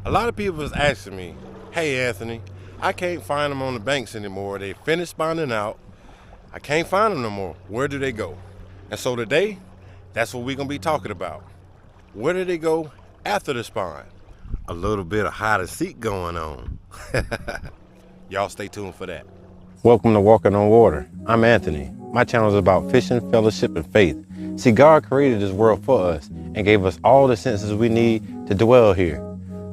A lot of people is asking me, hey Anthony, I can't find them on the banks anymore. They finished spawning out. I can't find them no more. Where do they go? And so today, that's what we're gonna be talking about. Where do they go after the spawn? A little bit of hide and seek going on. Y'all stay tuned for that. Welcome to Walking on Water. I'm Anthony. My channel is about fishing, fellowship, and faith. See, God created this world for us and gave us all the senses we need to dwell here.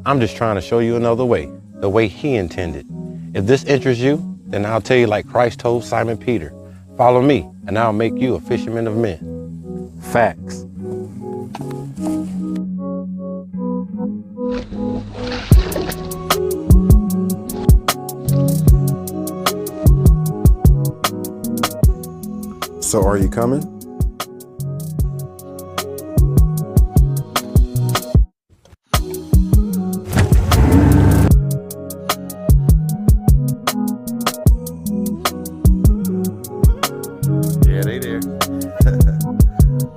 I'm just trying to show you another way, the way He intended. If this interests you, then I'll tell you like Christ told Simon Peter, follow me and I'll make you a fisherman of men. Facts. So are you coming? Yeah, they there.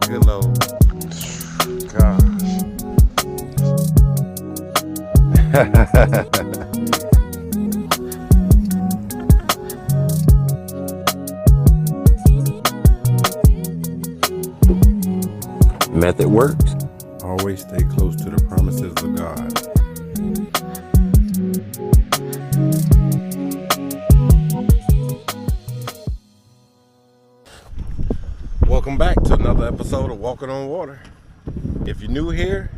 Good load. Gosh. Method works. Always stay close to the promises of God. Welcome back to another episode of Walking on Water. If you're new here,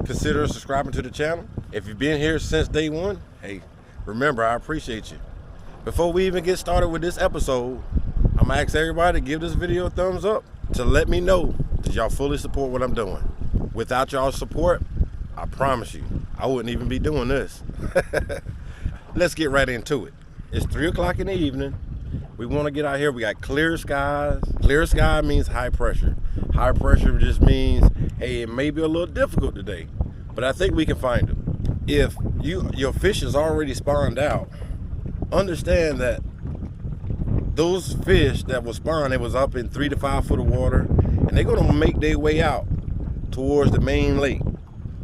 consider subscribing to the channel. If you've been here since day one, hey, remember, I appreciate you. Before we even get started with this episode, I'm gonna ask everybody to give this video a thumbs up to let me know that y'all fully support what I'm doing. Without y'all's support, I promise you, I wouldn't even be doing this. Let's get right into it. It's 3 o'clock in the evening. We want to get out here. We got clear skies. Clear sky means high pressure. High pressure just means, hey, it may be a little difficult today, but I think we can find them. If your fish is already spawned out, understand that those fish that was spawned, it was up in 3 to 5 foot of water, and they're gonna make their way out towards the main lake,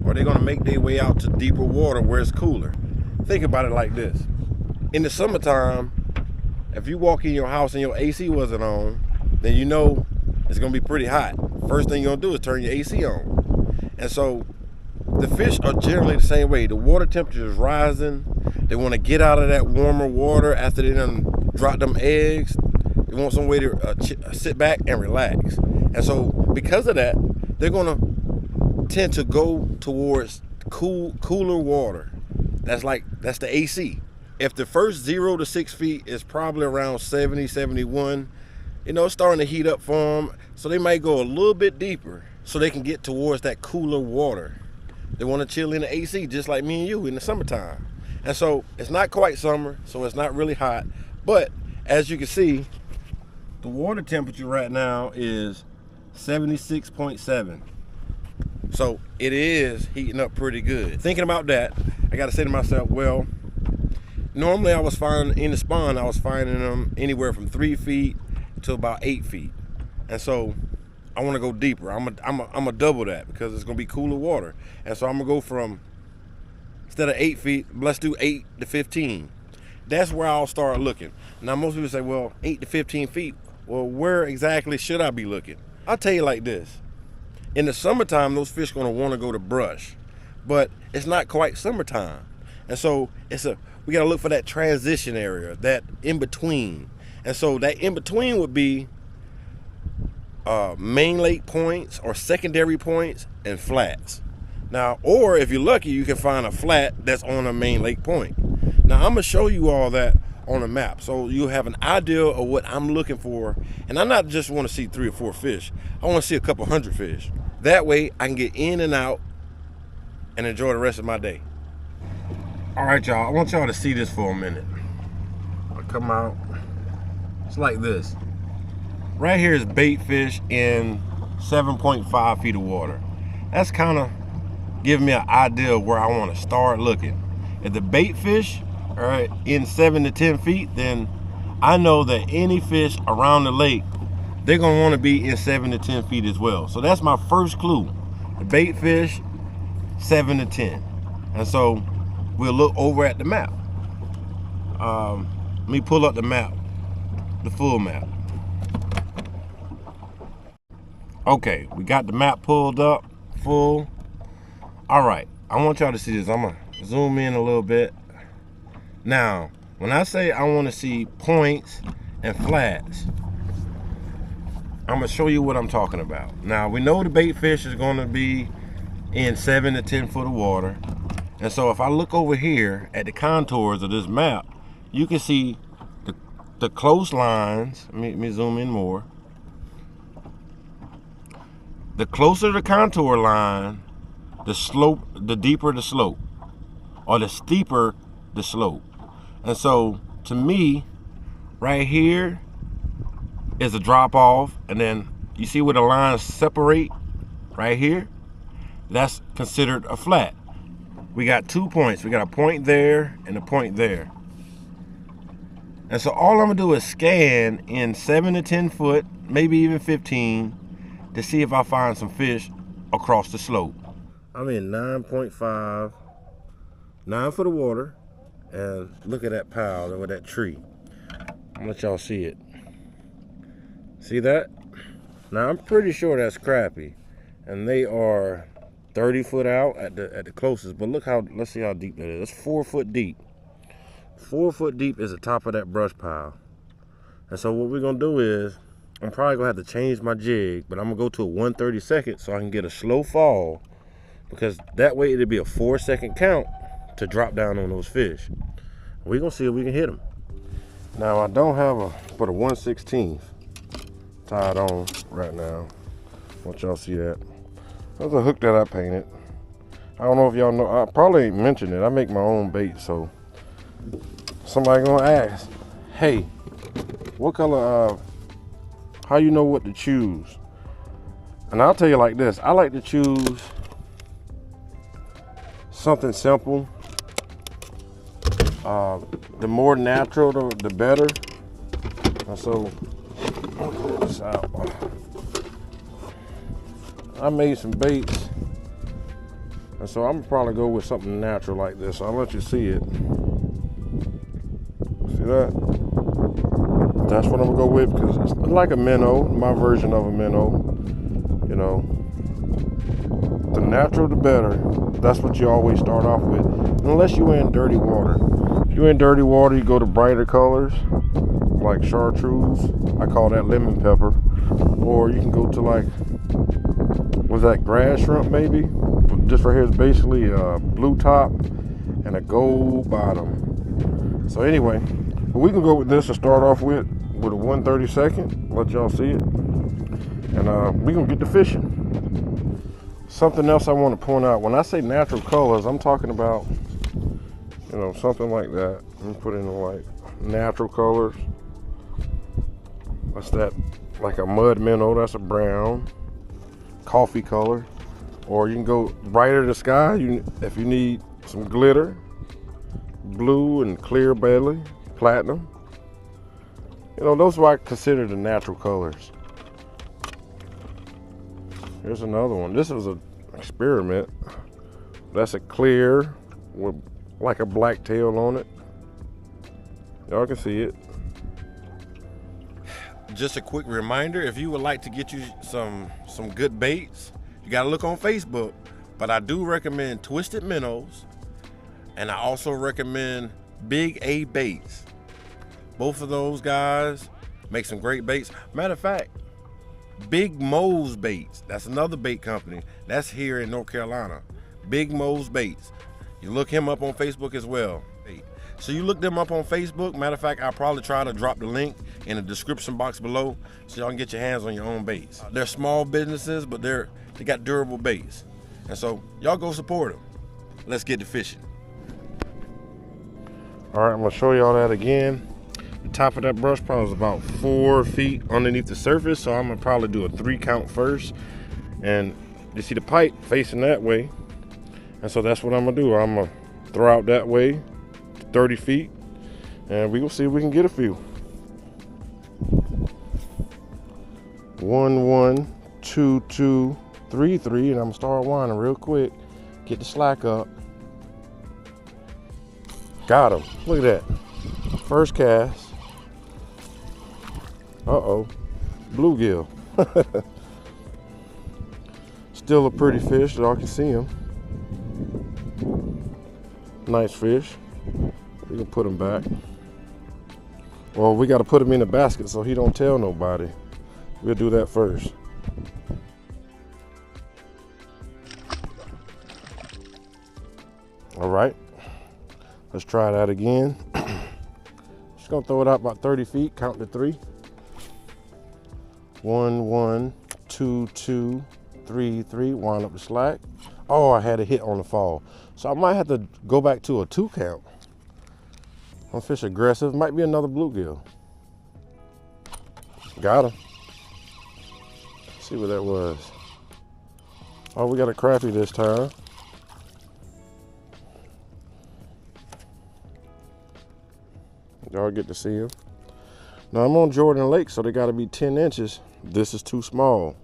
or they're gonna make their way out to deeper water where it's cooler. Think about it like this. In the summertime, if you walk in your house and your AC wasn't on, then you know it's gonna be pretty hot. First thing you're gonna do is turn your AC on. And so the fish are generally the same way. The water temperature is rising. They wanna get out of that warmer water after they done drop them eggs. They want some way to sit back and relax. And so because of that, they're gonna tend to go towards cooler water. That's the AC. If the first 0 to 6 feet is probably around 70, 71, it's starting to heat up for them. So they might go a little bit deeper so they can get towards that cooler water. They want to chill in the AC just like me and you in the summertime. And so it's not quite summer, so it's not really hot. But as you can see, the water temperature right now is 76.7. So it is heating up pretty good. Thinking about that, I got to say to myself, well, normally I was finding in the spawn, I was finding them anywhere from 3 feet to about 8 feet. And so I want to go deeper. I'm a double that because it's going to be cooler water. And so I'm going to go from, instead of 8 feet, let's do 8 to 15. That's where I'll start looking. Now, most people say, well, 8 to 15 feet. Well, where exactly should I be looking? I'll tell you like this. In the summertime, those fish are going to want to go to brush. But it's not quite summertime. And so we got to look for that transition area, that in-between. And so that in-between would be main lake points or secondary points and flats. Now, or if you're lucky, you can find a flat that's on a main lake point. Now, I'm going to show you all that on a map so you have an idea of what I'm looking for. And I not just want to see 3 or 4 fish. I want to see a couple hundred fish. That way, I can get in and out and enjoy the rest of my day. All right, y'all, I want y'all to see this for a minute. I'll come out. It's like this. Right here is bait fish in 7.5 feet of water. That's kind of giving me an idea of where I want to start looking. If the bait fish are in 7 to 10 feet, then I know that any fish around the lake, they're going to want to be in 7 to 10 feet as well. So that's my first clue. The bait fish, 7 to 10. And so we'll look over at the map. Let me pull up the map, the full map. Okay, we got the map pulled up, full. All right, I want y'all to see this. I'm gonna zoom in a little bit. Now, when I say I want to see points and flats, I'm gonna show you what I'm talking about. Now, we know the bait fish is gonna be in 7 to 10 foot of water. And so if I look over here at the contours of this map, you can see the close lines. Let me zoom in more. The closer the contour line, the slope, the deeper the slope, or the steeper the slope. And so to me, right here is a drop off, and then you see where the lines separate right here? That's considered a flat. We got 2 points. We got a point there and a point there. And so all I'm gonna do is scan in 7 to 10 foot, maybe even 15, to see if I find some fish across the slope. I'm in 9.5, 9 foot of water, and look at that pile over that tree. I'm gonna let y'all see it. See that? Now I'm pretty sure that's crappie, and they are 30 foot out at the closest. But look how, let's see how deep that is. That's 4 foot deep. 4 foot deep is the top of that brush pile. And so what we're gonna do is, I'm probably gonna have to change my jig, but I'm gonna go to a 1/32 so I can get a slow fall, because that way it'll be a 4-second count to drop down on those fish. We're gonna see if we can hit them. Now I don't have but a 1/16 tied on right now. Want y'all see that? That's a hook that I painted. I don't know if y'all know, I probably ain't mentioned it. I make my own bait, so somebody gonna ask, hey, what color, how you know what to choose? And I'll tell you like this, I like to choose something simple. The more natural, the better. And so, I'll clear this out. I made some baits, and so I'm gonna probably go with something natural like this. I'll let you see it. See that? That's what I'm gonna go with, because it's like a minnow, my version of a minnow. You know, the natural, the better. That's what you always start off with, unless you're in dirty water. If you're in dirty water, you go to brighter colors, like chartreuse. I call that lemon pepper. Or you can go to like, was that grass shrimp maybe? This right here is basically a blue top and a gold bottom. So anyway, we can go with this to start off with a 1/32. Let y'all see it. And we gonna get to fishing. Something else I want to point out, when I say natural colors, I'm talking about, you know, something like that. Let me put in the like natural colors. What's that? Like a mud minnow, that's a brown, coffee color. Or you can go brighter the sky, if you need some glitter, blue and clear belly, platinum. You know, those are what I consider the natural colors. Here's another one. This was an experiment. That's a clear with like a black tail on it. Y'all can see it. Just a quick reminder, if you would like to get you some good baits, you gotta look on Facebook. But I do recommend Twisted Minnows, and I also recommend Big A Baits. Both of those guys make some great baits. Matter of fact, Big Mo's Baits, that's another bait company. That's here in North Carolina. Big Mo's Baits. You look him up on Facebook as well. So you look them up on Facebook. Matter of fact, I'll probably try to drop the link in the description box below so y'all can get your hands on your own baits. They're small businesses, but they got durable baits. And so y'all go support them. Let's get to fishing. All right, I'm gonna show y'all that again. The top of that brush pile is about 4 feet underneath the surface, so I'm gonna probably do a 3 count first. And you see the pipe facing that way, and so that's what I'm gonna do. I'm gonna throw out that way, 30 feet, and we will see if we can get a few. 1 1 2 2 3 3, and I'm gonna start winding real quick. Get the slack up. Got him. Look at that. First cast. Uh-oh. Bluegill. Still a pretty fish, y'all can see him. Nice fish. We can put him back. Well, we got to put him in the basket so he don't tell nobody. We'll do that first. All right, let's try that again. Just gonna throw it out about 30 feet, count to 3. 1, 1, 2, 2, 3, 3, wind up the slack. Oh, I had a hit on the fall. So I might have to go back to a 2 count. I'm fish aggressive, might be another bluegill. Got him. See what that was. Oh, we got a crappie this time. Y'all get to see him. Now I'm on Jordan Lake, so they gotta be 10 inches. This is too small.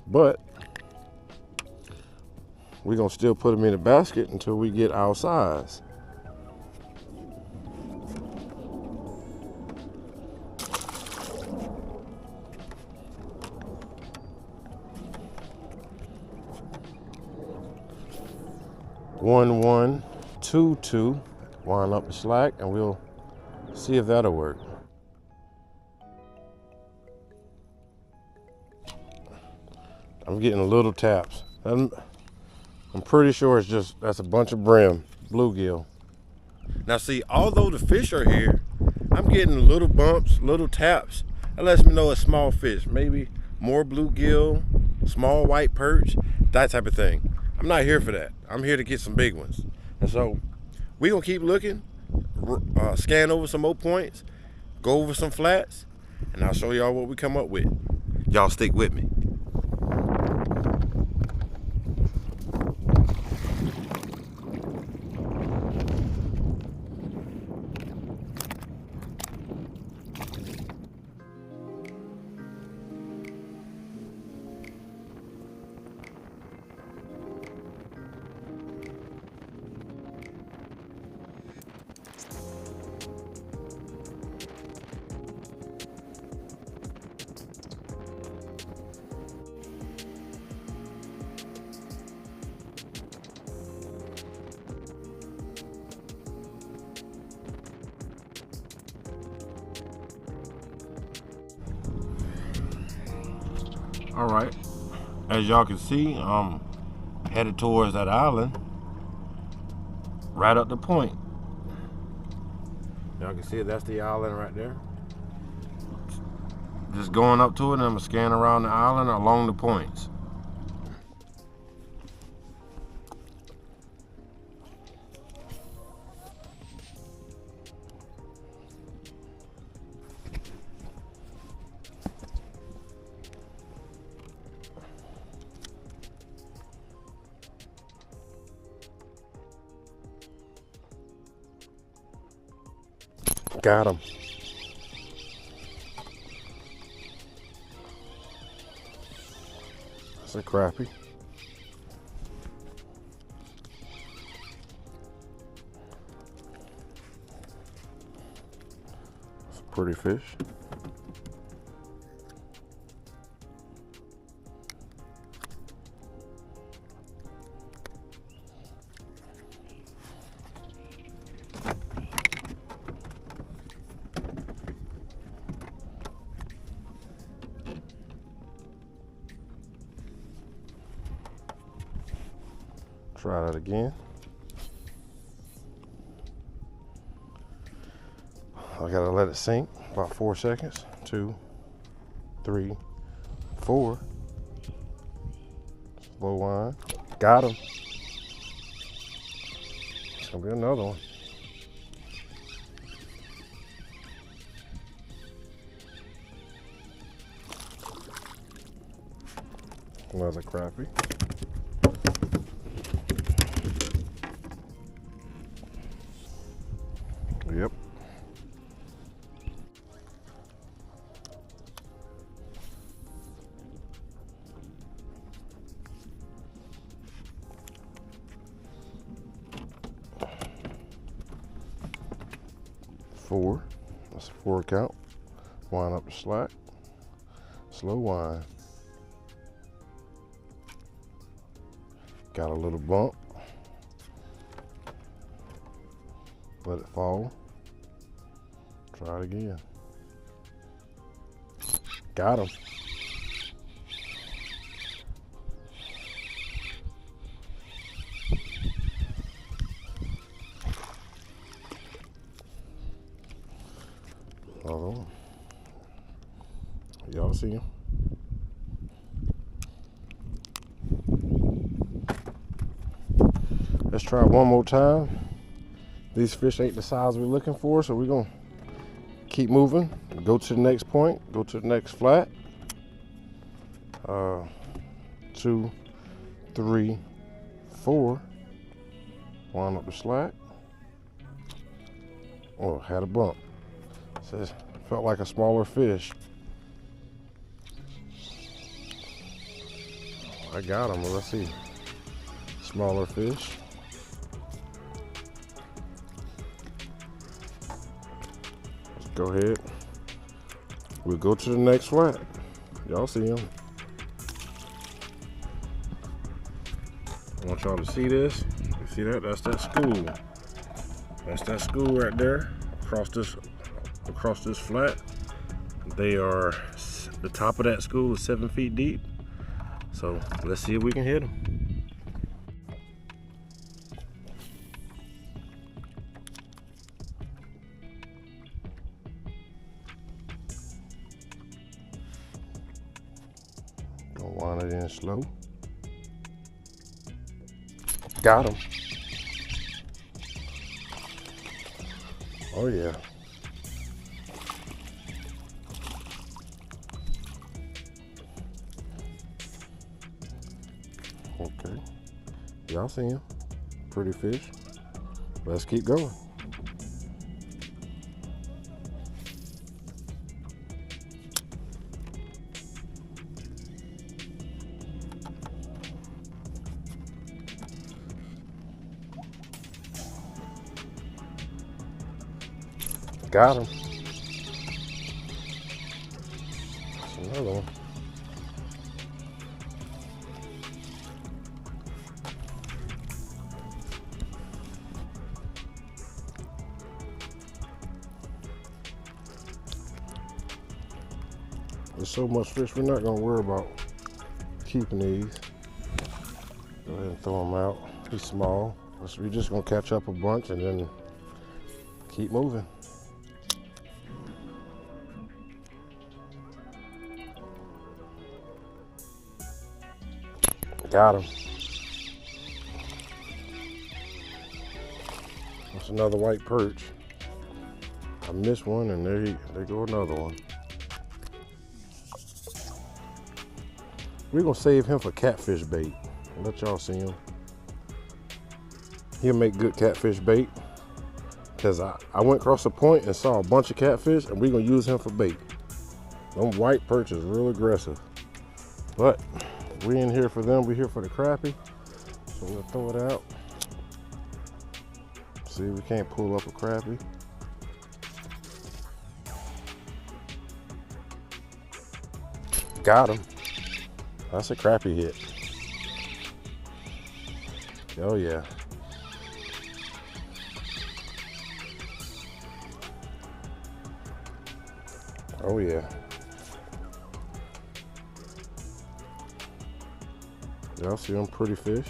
But we're gonna still put them in the basket until we get our size. One, 1, 2, 2, wind up the slack, and we'll see if that'll work. I'm getting little taps. I'm pretty sure it's just, that's a bunch of brim, bluegill. Now see, although the fish are here, I'm getting little bumps, little taps. That lets me know it's small fish, maybe more bluegill, small white perch, that type of thing. I'm not here for that. I'm here to get some big ones. And so we're gonna keep looking, scan over some more points, go over some flats, and I'll show y'all what we come up with. Y'all stick with me. All right, as y'all can see, I'm headed towards that island, right up the point. Y'all can see that's the island right there. Just going up to it, and I'm gonna scan around the island along the points. Got him. That's a crappie. It's a pretty fish. Try that again. I gotta let it sink about 4 seconds. 2, 3, 4. Slow wind. Got him. It's gonna be another one. Another crappie. Yep. 4. That's a 4 count. Wind up the slack. Slow wind. Got a little bump. Let it fall. Try it again. Got him. Hold on. Y'all see him? Let's try one more time. These fish ain't the size we're looking for, so we're gonna keep moving. Go to the next point, go to the next flat. 2, 3, 4. Wind up the slack. Oh, had a bump. Says felt like a smaller fish. I got him. Let's see. Smaller fish. Let's go ahead. We'll go to the next flat. Y'all see him. I want y'all to see this. You see that? That's that school. That's that school right there. Across this flat. They are, the top of that school is 7 feet deep. So let's see if we can hit them. Gonna wind it in slow. Got him. Oh yeah. Okay. Y'all see him. Pretty fish. Let's keep going. Got him. That's another one. There's so much fish, we're not gonna worry about keeping these. Go ahead and throw them out. He's small. We're just gonna catch up a bunch and then keep moving. Got him. That's another white perch. I missed one and there go another one. We're gonna save him for catfish bait. Let y'all see him. He'll make good catfish bait. Cause I went across the point and saw a bunch of catfish and we're gonna use him for bait. Them white perch is real aggressive. But we in here for them, we're here for the crappie. So we'll throw it out. See, we can't pull up a crappie. Got him. That's a crappie hit. Oh yeah. Oh yeah. Y'all see them pretty fish?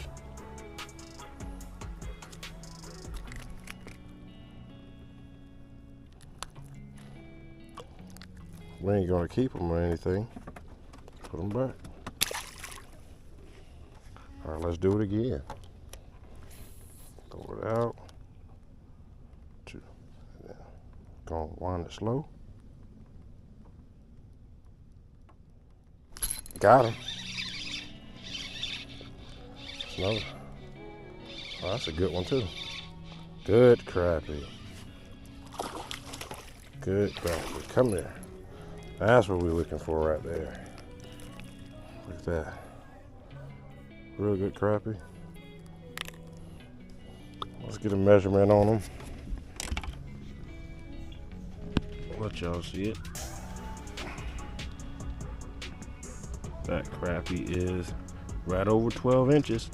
We ain't gonna keep them or anything. Put them back. All right, let's do it again. Throw it out. 2. Gonna wind it slow. Got him. Another. Oh, that's a good one too. Good crappie. Good crappie. Come here. That's what we're looking for right there. Look at that. Real good crappie. Let's get a measurement on them. Let y'all see it. That crappie is right over 12 inches.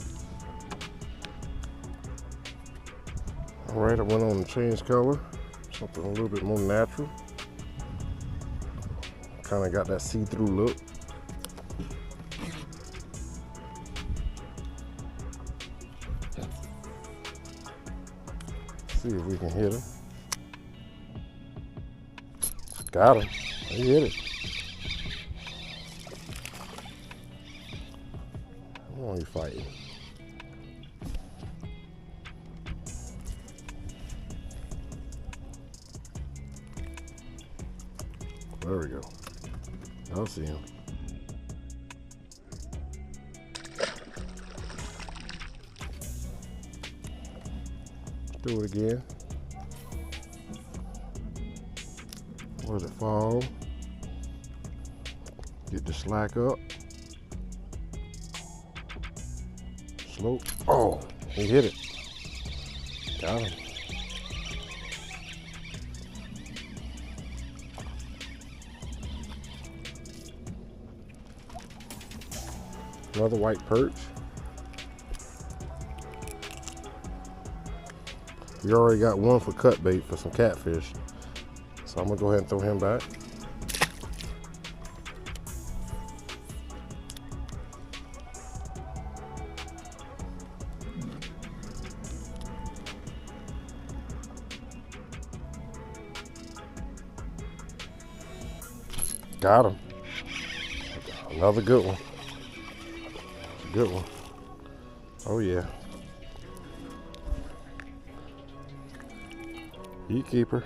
Alright, I went on to change color. Something a little bit more natural. Kind of got that see-through look. See if we can hit him. Got him. He hit it. Come on, you fighting. There we go. I'll see him. Do it again. Let it fall. Get the slack up. Slow. Oh, he hit it. Got him. Another white perch. We already got one for cut bait for some catfish. So I'm gonna go ahead and throw him back. Got him. Another good one. Good one. Oh yeah. Heat keeper.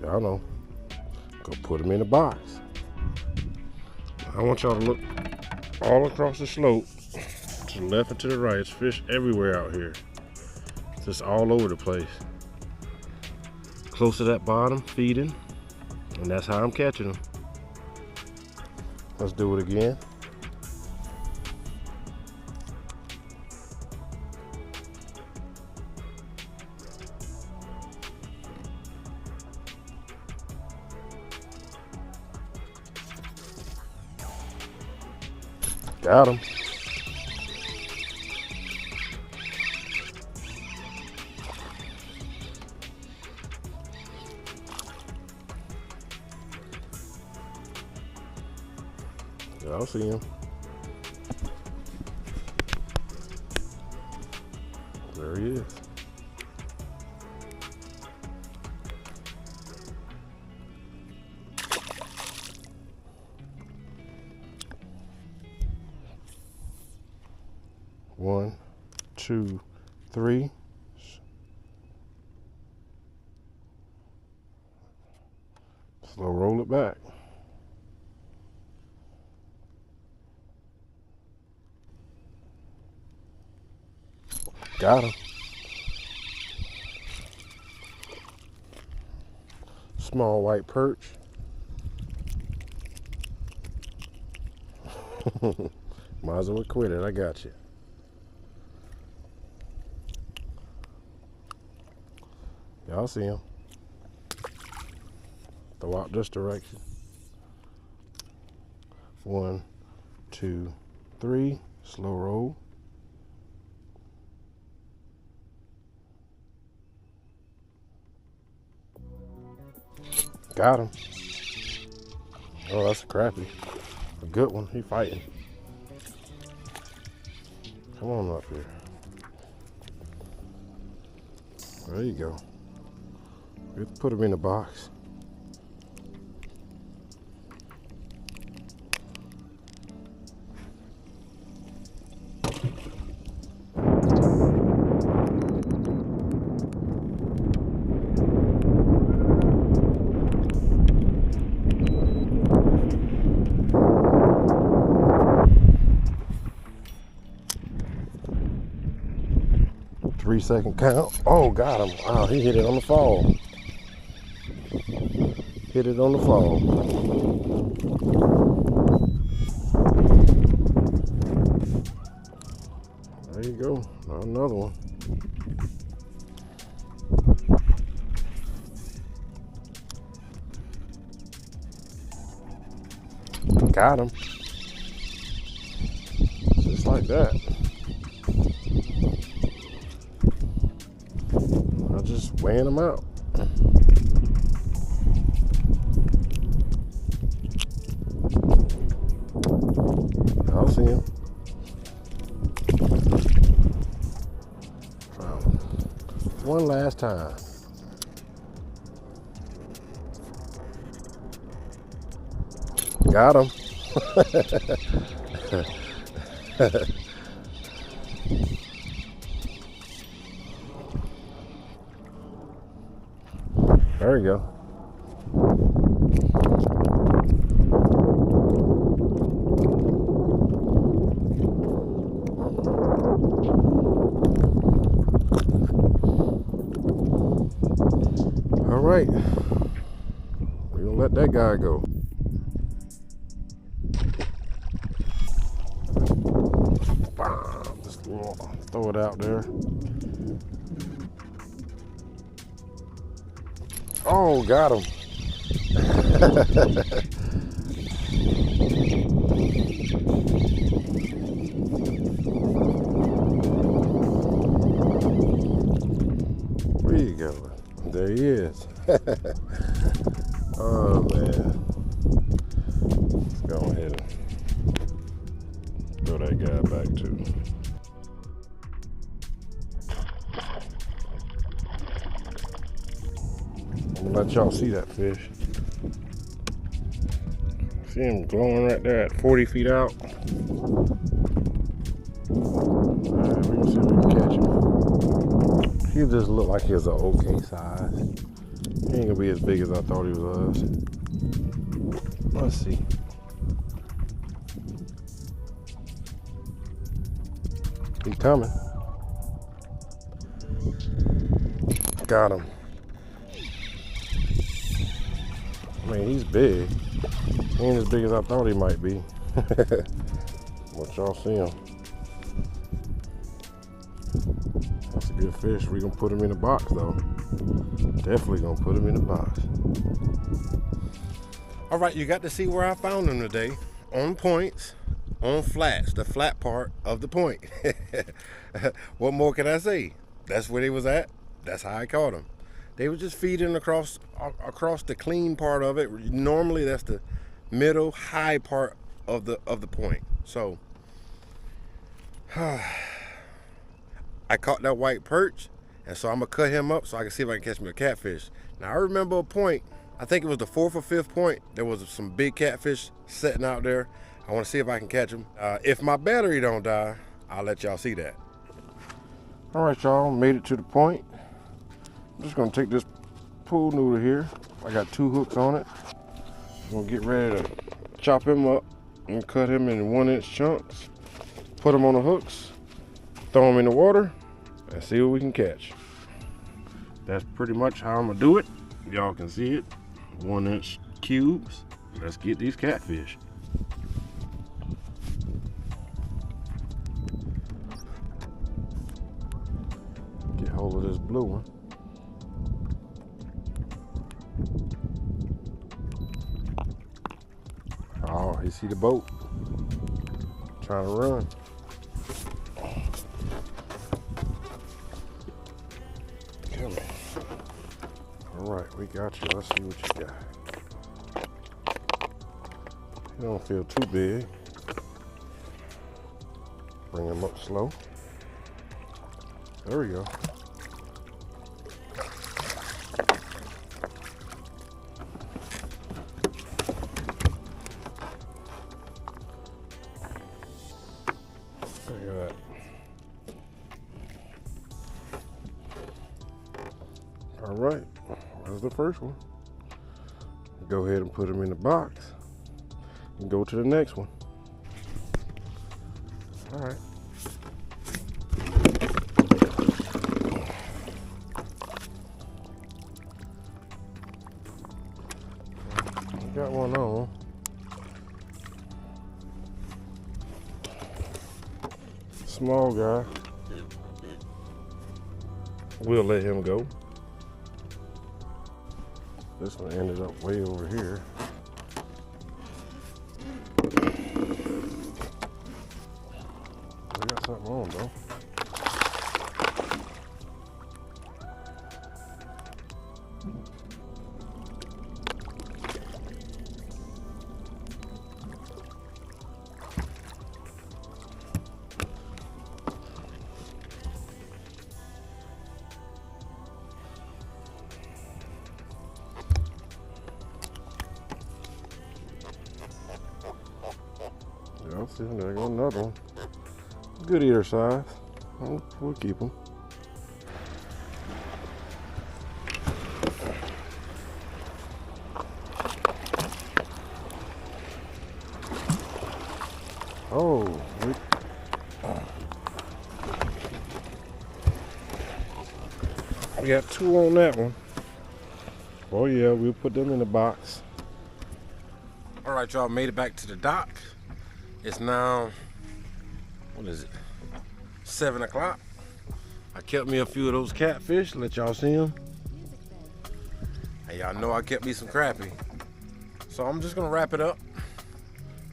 Y'all know. Go put them in a box. I want y'all to look all across the slope, to the left and to the right. There's fish everywhere out here. Just all over the place. Close to that bottom, feeding. And that's how I'm catching them. Let's do it again. Got him. I'll see him. There he is. One, two, three. Slow roll it back. Got him. Small white perch. Might as well quit it. I got you. Y'all see him. Throw out this direction. One, two, three. Slow roll. Got him. Oh, that's a crappie. A good one. He fighting. Come on up here. There you go. Let's put him in the box. Second count. Oh, got him. Wow, he hit it on the fall. Hit it on the fall. There you go. Another one. Got him. Just like that. I'm just weighing them out. I'll see him. Found him. One last time. Got him. There you go. All right. We're gonna let that guy go. Just throw it out there. Oh, got him. Where you go? There he is. Oh man. Let's go ahead and throw that guy back too. I'm gonna let y'all see that fish. See him glowing right there at 40 feet out. Alright, we're gonna see if we can catch him. He just looked like he was an okay size. He ain't gonna be as big as I thought he was. Let's see. He's coming. Got him. I mean, he's big. He ain't as big as I thought he might be. Let y'all see him. That's a good fish. We're gonna put him in a box though. Definitely gonna put him in a box. All right, you got to see where I found him today. On points, on flats, the flat part of the point. What more can I say? That's where they was at. That's how I caught them. They were just feeding across the clean part of it. Normally that's the middle high part of the point. So I caught that white perch, and so I'm gonna cut him up so I can see if I can catch me a catfish. Now I remember a point, I think it was the 4th or 5th point, there was some big catfish sitting out there. I want to see if I can catch them. If my battery don't die, I'll let y'all see that. All right, y'all, made it to the point. I'm just gonna take this pool noodle here. I got 2 hooks on it. I'm gonna get ready to chop him up and cut him in 1-inch chunks. Put him on the hooks, throw him in the water, and see what we can catch. That's pretty much how I'm gonna do it. Y'all can see it, 1-inch cubes. Let's get these catfish. Get hold of this blue one. Oh, he see the boat. Trying to run. Come on. All right, we got you. Let's see what you got. You don't feel too big. Bring him up slow. There we go. Look at that. All right, that's the first one. Go ahead and put them in the box and go to the next one. All right. Got one on. Small guy. we'll let him go. This one ended up way over here. We got something on though. Yeah, see, there go another one. Good eater size. We'll keep them. Oh, we got 2 on that one. Oh yeah, we'll put them in the box. All right, y'all, made it back to the dock. It's now, what is it? 7 o'clock. I kept me a few of those catfish, let y'all see them. And y'all know I kept me some crappie. So I'm just gonna wrap it up.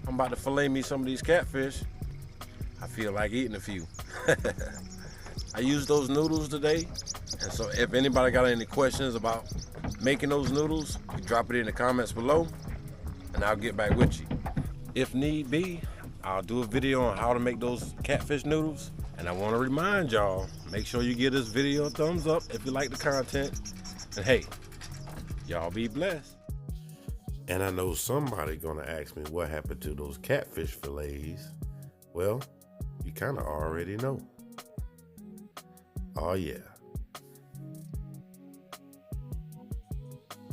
I'm about to fillet me some of these catfish. I feel like eating a few. I used those noodles today. And so if anybody got any questions about making those noodles, you drop it in the comments below and I'll get back with you. If need be, I'll do a video on how to make those catfish noodles. And I want to remind y'all, make sure you give this video a thumbs up if you like the content. And hey, y'all be blessed. And I know somebody gonna ask me what happened to those catfish fillets. Well, you kind of already know. Oh yeah.